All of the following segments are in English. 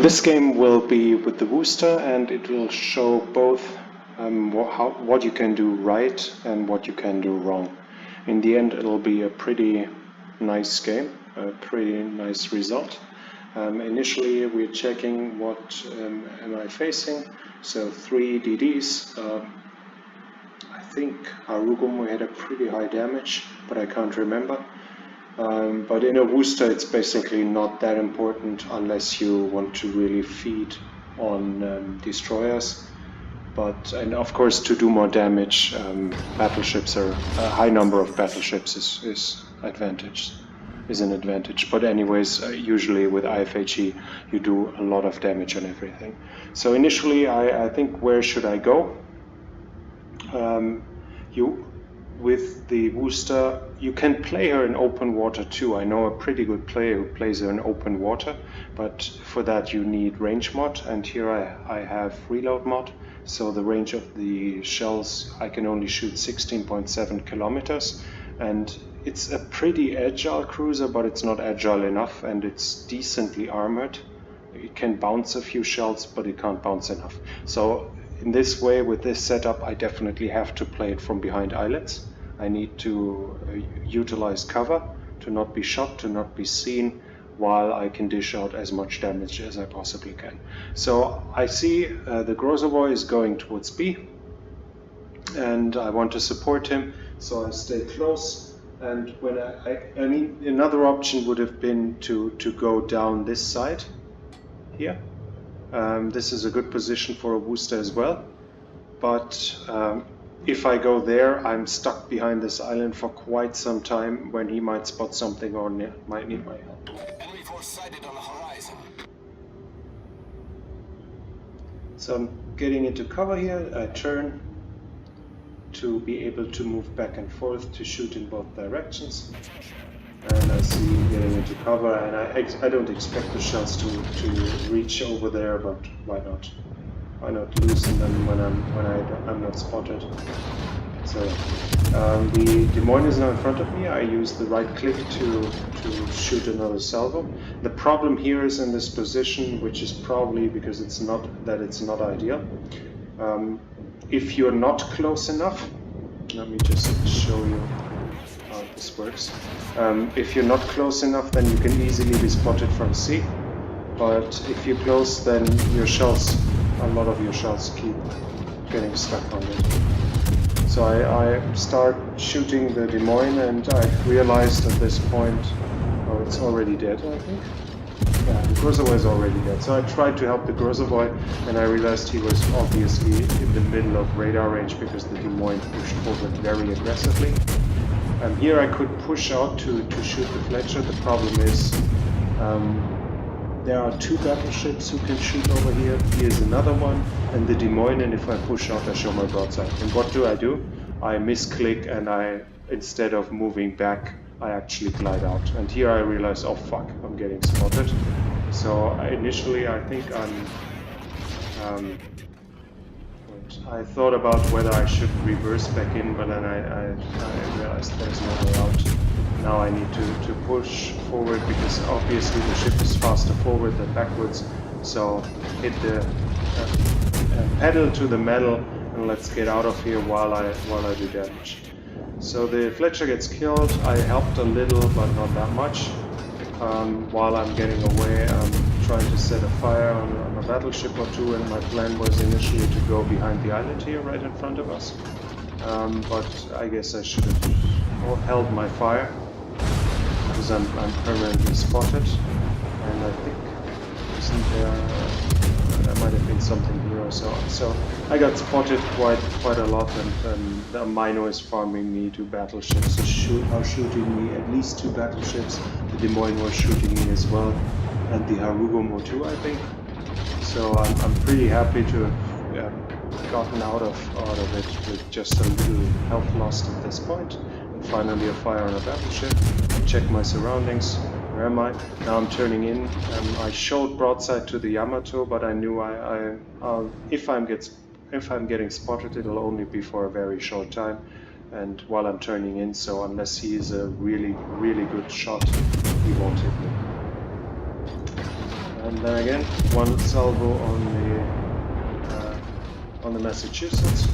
This game will be with the Worcester, and it will show both what you can do right and what you can do wrong. In the end, it'll be a pretty nice game, a pretty nice result. Initially, we're checking what am I facing. So 3 DDs. I think Harugumo had a pretty high damage, but I can't remember. But in a Worcester, it's basically not that important unless you want to really feed on destroyers. And of course, to do more damage, battleships are a high number of battleships is an advantage. But anyways, usually with IFHE, you do a lot of damage on everything. So initially, I think, where should I go? With the Worcester, you can play her in open water too. I know a pretty good player who plays her in open water, but for that you need range mod, and here I have reload mod, so the range of the shells, I can only shoot 16.7 kilometers, and it's a pretty agile cruiser, but it's not agile enough, and it's decently armored. It can bounce a few shells, but it can't bounce enough. So in this way, with this setup, I definitely have to play it from behind islets. I need to utilize cover to not be shot, to not be seen, while I can dish out as much damage as I possibly can. So I see the Grozavoy is going towards B, and I want to support him, so I stay close. And when I mean, another option would have been to go down this side here. This is a good position for a Worcester as well, but if I go there, I'm stuck behind this island for quite some time when he might spot something or might need my help. Enemy force sighted on the horizon. So I'm getting into cover here. I turn to be able to move back and forth to shoot in both directions. And I see him getting into cover, and I don't expect the shells to reach over there, but why not? Why not loosen them when I'm not spotted? So the Des Moines is now in front of me. I use the right click to shoot another salvo. The problem here is in this position, which is probably because it's not ideal. If you're not close enough, let me just show you how this works. If you're not close enough, then you can easily be spotted from sea. But if you're close, then a lot of your shells keep getting stuck on it. So I start shooting the Des Moines, and I realized at this point, oh, it's already dead, I think. Yeah, the Grozavoy is already dead. So I tried to help the Grozavoy, and I realized he was obviously in the middle of radar range because the Des Moines pushed forward very aggressively. Here I could push out to shoot the Fletcher. The problem is there are 2 battleships who can shoot over here. Here's another one, and the Des Moines, and if I push out, I show my broadside. And what do? I misclick, and instead of moving back, I actually glide out. And here I realize, oh fuck, I'm getting spotted. So initially I think I thought about whether I should reverse back in, but then I realized there's no way out. Now I need to push forward, because obviously the ship is faster forward than backwards. So hit the pedal to the metal, and let's get out of here while I do damage. So the Fletcher gets killed. I helped a little, but not that much. While I'm getting away, I'm trying to set a fire on a battleship or 2, and my plan was initially to go behind the island here, right in front of us. But I guess I should have held my fire, because I'm permanently spotted. And I think, there might have been something here or so. So I got spotted quite a lot, and the Mino is farming me 2 battleships. Are shooting me at least 2 battleships. The Des Moines was shooting me as well, and the Harugumo too, I think. So I'm pretty happy to have gotten out of it with just a little health lost at this point. And finally a fire on a battleship. Check my surroundings. Where am I? Now I'm turning in. I showed broadside to the Yamato, but I knew if I'm getting spotted, it'll only be for a very short time, and while I'm turning in. So unless he is a really, really good shot, he won't hit me. And then again, one salvo on the Massachusetts,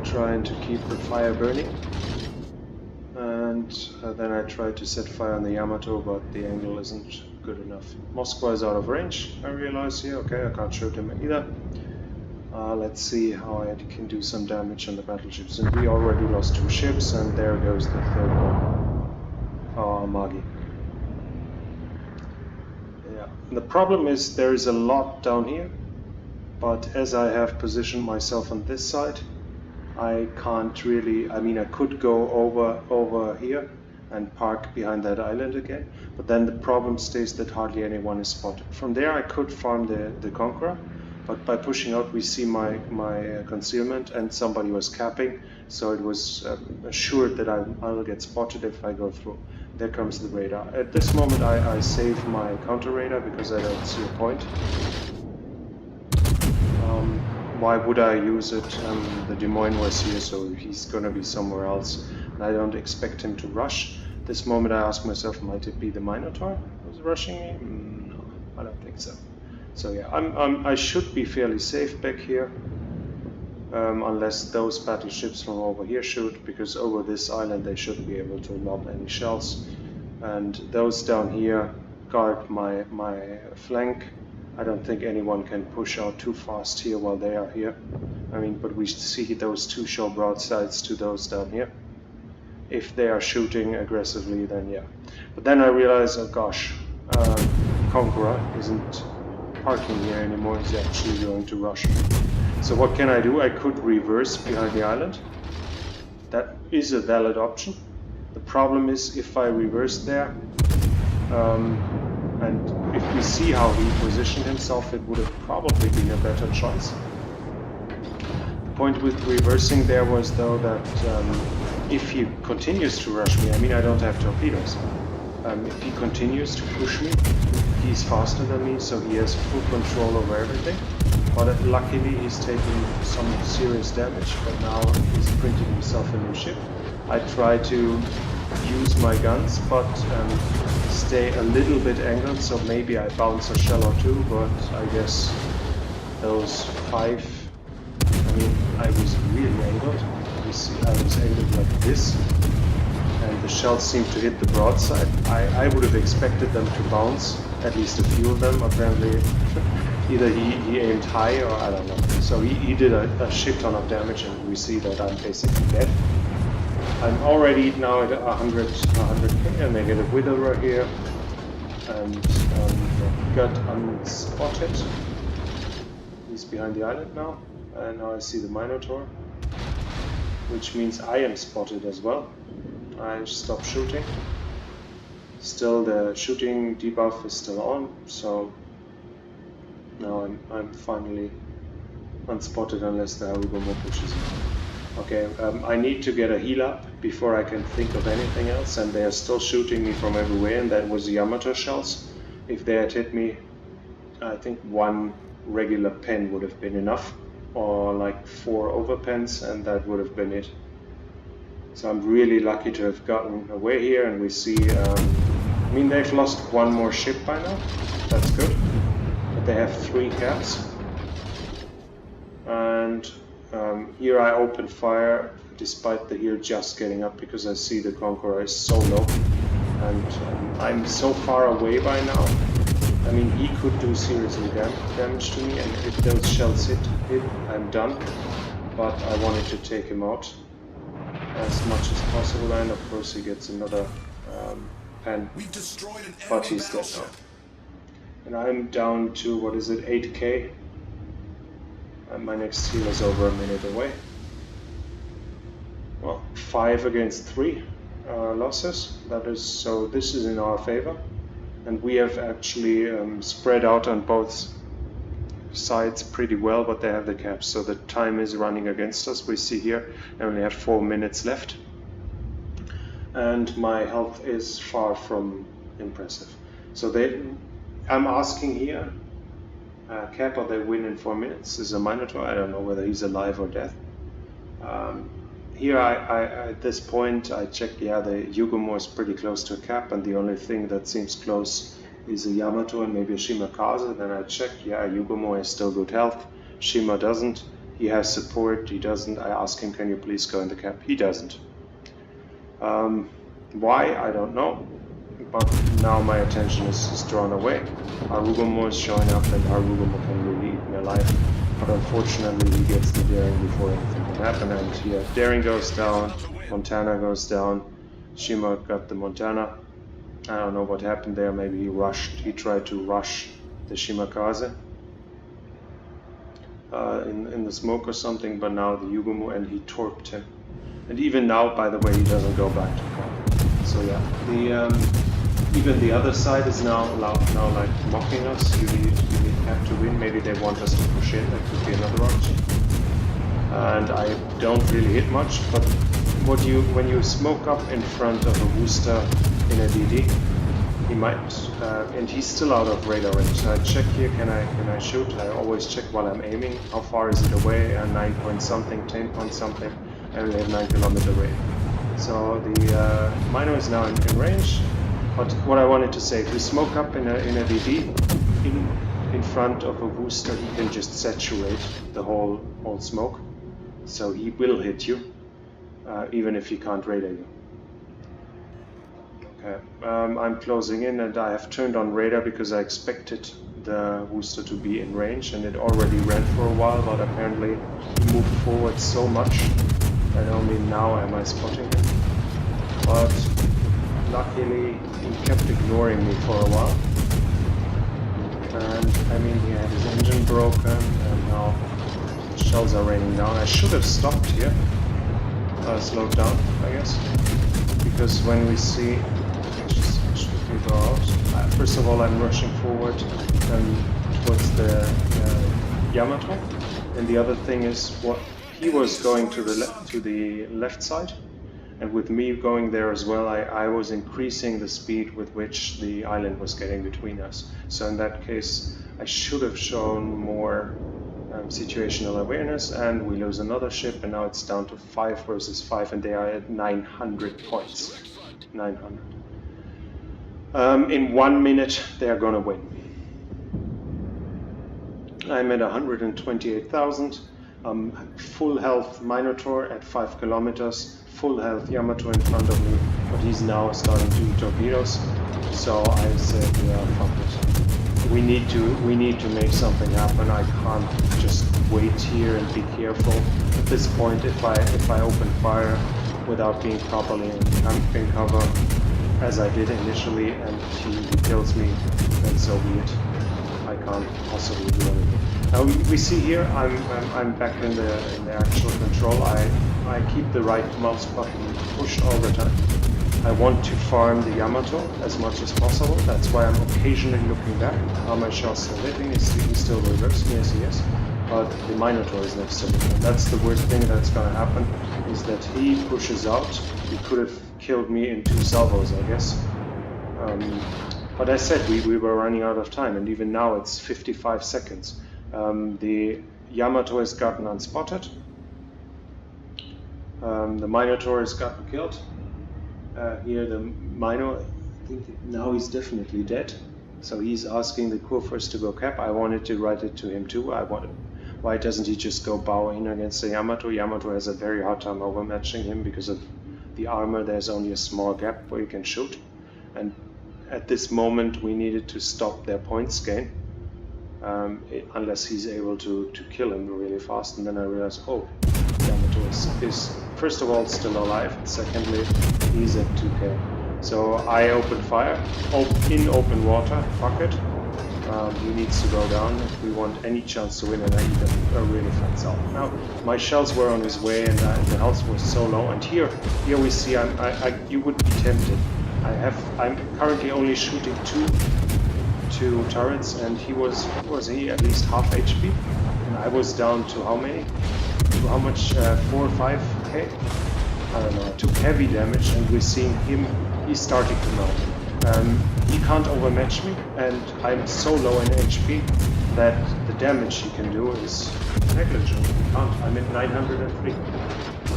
trying to keep the fire burning. And then I try to set fire on the Yamato, but the angle isn't good enough. Moskva is out of range, I realize here. Okay, I can't shoot him either. Let's see how I can do some damage on the battleships. And we already lost 2 ships, and there goes the 3rd one. Oh, Magi. Yeah. And the problem is there is a lot down here, but as I have positioned myself on this side, I can't really, I mean, I could go over here and park behind that island again, but then the problem stays that hardly anyone is spotted. From there I could farm the Conqueror, but by pushing out we see my concealment, and somebody was capping, so it was assured that I will get spotted if I go through. There comes the radar. At this moment I save my counter radar because I don't see a point. Why would I use it? The Des Moines was here, so he's gonna be somewhere else, and I don't expect him to rush. This moment I ask myself, might it be the Minotaur who's rushing me? No, I don't think so. So yeah, I should be fairly safe back here, unless those battleships from over here shoot, because over this island they should be able to lob any shells, and those down here guard my flank. I don't think anyone can push out too fast here while they are here. I mean, but we see those 2 shell broadsides to those down here. If they are shooting aggressively, then yeah. But then I realize, oh gosh, Conqueror isn't parking here anymore, he's actually going to rush me. So what can I do? I could reverse behind the island. That is a valid option. The problem is if I reverse there, and if we see how he positioned himself, it would have probably been a better choice. The point with reversing there was though that if he continues to rush me, I mean I don't have torpedoes. If he continues to push me, he's faster than me, so he has full control over everything. But luckily he's taking some serious damage, but now he's printing himself a new ship. I try to use my guns, but stay a little bit angled, so maybe I bounce a shell or 2, but I guess those 5, I mean, I was really angled. You see, I was angled like this, and the shells seem to hit the broadside. I would have expected them to bounce, at least a few of them. Apparently, either he aimed high or I don't know. So he did a shit ton of damage, and we see that I'm basically dead. I'm already now at 100k, a negative widower here, and got unspotted. He's behind the island now, and now I see the Minotaur, which means I am spotted as well. I stop shooting. Still the shooting debuff is still on, so now I'm finally unspotted unless the Harugomo pushes me. Okay, I need to get a heal up before I can think of anything else, and they are still shooting me from everywhere, and that was the Yamato shells. If they had hit me, I think 1 regular pen would have been enough, or like 4 overpens, and that would have been it. So I'm really lucky to have gotten away here, and we see, I mean they've lost 1 more ship by now, that's good, but they have 3 caps. And here I open fire despite the heel just getting up, because I see the Conqueror is so low, and I'm so far away by now. I mean, he could do seriously damage to me, and if those shells hit, I'm done. But I wanted to take him out as much as possible, and of course he gets another pen, but he's dead now. And I'm down to, what is it, 8k. And my next heal is over a minute away. Well, 5 against 3 losses. That is, so this is in our favor, and we have actually spread out on both sides pretty well, but they have the caps, so the time is running against us. We see here I only have 4 minutes left, and my health is far from impressive. So I'm asking here. Cap or they win in 4 minutes. This is a Minotaur. I don't know whether he's alive or dead. Here, at this point, I checked. Yeah, the Yugomo is pretty close to a cap, and the only thing that seems close is a Yamato and maybe a Shimakaze. Then I check, yeah, Yugumo has still good health, Shima doesn't. He has support, he doesn't. I ask him, can you please go in the cap? He doesn't. Why? I don't know. But now my attention is drawn away. Harugumo is showing up and Harugumo can really eat me alive. But unfortunately he gets the daring before anything can happen, and here daring goes down, Montana goes down, Shima got the Montana. I don't know what happened there, maybe he tried to rush the Shimakaze in the smoke or something, but now the Yugumo, and he torped him. And even now, by the way, he doesn't go back to camp. So yeah, even the other side is now like mocking us. You have to win. Maybe they want us to push in. That could be another option. And I don't really hit much. But when you smoke up in front of a Worcester in a DD, he might. And he's still out of radar range. So I check here. Can I shoot? I always check while I'm aiming. How far is it away? 9 point something, 10 point something. And we have 9 kilometer range. So the Mino is now in range. But what I wanted to say, if you smoke up in a DD in front of a Worcester, he can just saturate the whole smoke. So he will hit you, even if he can't radar you. Okay, I'm closing in, and I have turned on radar because I expected the Worcester to be in range, and it already ran for a while, but apparently he moved forward so much that only now am I spotting him. But luckily, he kept ignoring me for a while. And I mean, he had his engine broken, and now shells are raining down. I should have stopped here, slowed down, I guess, because when we see, should we go out? First of all, I'm rushing forward towards the Yamato, and the other thing is what he was going to the left side. And with me going there as well, I was increasing the speed with which the island was getting between us. So in that case, I should have shown more situational awareness, and we lose another ship, and now it's down to 5 versus 5, and they are at 900 points. 900. In 1 minute, they are going to win. I'm at 128,000. Full health Minotaur at 5 kilometers. Full health Yamato in front of me, but he's now starting to eat torpedoes. So I said, yeah, fuck it. We need to make something happen. I can't just wait here and be careful. At this point, if I open fire without being properly in cover, as I did initially, and he kills me, then so be it. I can't possibly do anything. Now we see here I'm back in the actual control. I keep the right mouse button pushed all the time. I want to farm the Yamato as much as possible. That's why I'm occasionally looking back. Are my shells still hitting? Is he still reversing? Yes, he is. But the Minotaur is next to me. And that's the worst thing that's going to happen, is that he pushes out. He could have killed me in 2 salvos, I guess. But I said we were running out of time, and even now it's 55 seconds. The Yamato has gotten unspotted. The Minotaur has gotten killed. Here the Mino, I think now he's definitely dead. So he's asking the Kurfürst to go cap. I wanted to write it to him too. Why doesn't he just go bow in against the Yamato? Yamato has a very hard time overmatching him because of the armor. There's only a small gap where you can shoot. And at this moment we needed to stop their points gain. Unless he's able to kill him really fast, and then I realized, oh, Yamato is first of all still alive, secondly he's at 2k. So I open fire, in open water, fuck it. He needs to go down if we want any chance to win, and I need a really fat cell. Now my shells were on his way, and the health was so low, and here we see you would be tempted. I'm currently only shooting two turrets, and he was he at least half HP, and I was down to how many? To how much? 4 or 5k? I don't know. I took heavy damage, and we're seeing him. He's starting to melt. He can't overmatch me, and I'm so low in HP that the damage he can do is negligible. He can't. I'm at 903.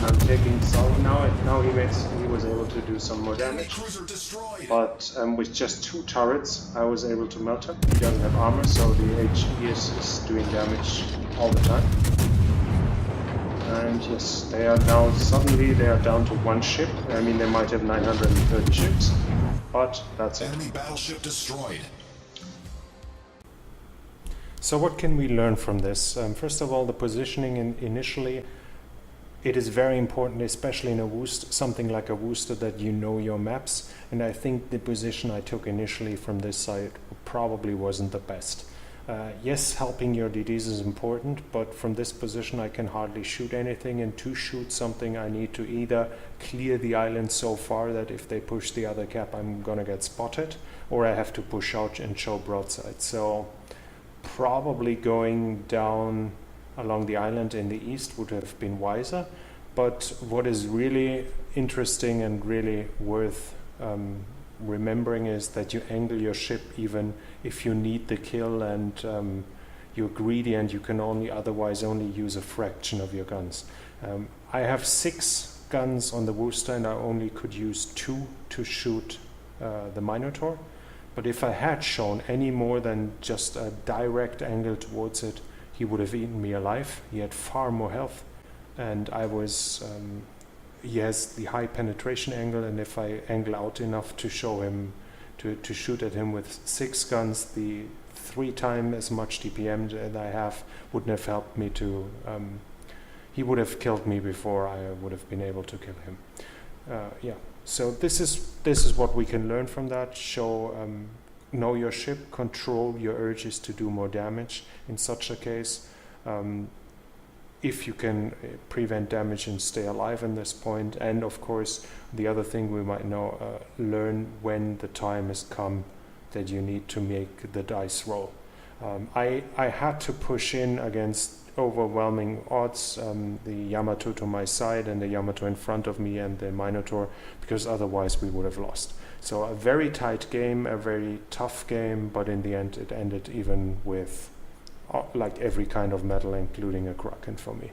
I'm taking some now, and now he was able to do some more Enemy damage. cruiser destroyed. But with just 2 turrets, I was able to melt him. He doesn't have armor, so the HE is doing damage all the time. And yes, they are now suddenly they are down to 1 ship. I mean, they might have 930 ships, but that's it. Enemy battleship destroyed. So what can we learn from this? First of all, the positioning initially, it is very important, especially in a Worcester, something like a Worcester, that you know your maps. And I think the position I took initially from this side probably wasn't the best. Yes, helping your DDs is important, but from this position I can hardly shoot anything, and to shoot something I need to either clear the island so far that if they push the other cap I'm gonna get spotted, or I have to push out and show broadside. So probably going down along the island in the east would have been wiser. But what is really interesting and really worth remembering is that you angle your ship even if you need the kill and you're greedy and you can otherwise only use a fraction of your guns. I have 6 guns on the Worcester and I only could use 2 to shoot the Minotaur. But if I had shown any more than just a direct angle towards it, he would have eaten me alive. He had far more health, and I was he has the high penetration angle, and if I angle out enough to show him to shoot at him with 6 guns, the 3 times as much DPM that I have wouldn't have helped me to he would have killed me before I would have been able to kill him. Yeah, so this is what we can learn from that. Know your ship, control your urges to do more damage in such a case. If you can prevent damage and stay alive in this point. And of course, the other thing we might know, learn when the time has come that you need to make the dice roll. I had to push in against overwhelming odds, the Yamato to my side and the Yamato in front of me and the Minotaur, because otherwise we would have lost. So a very tight game, a very tough game, but in the end it ended even with like every kind of medal, including a Kraken for me.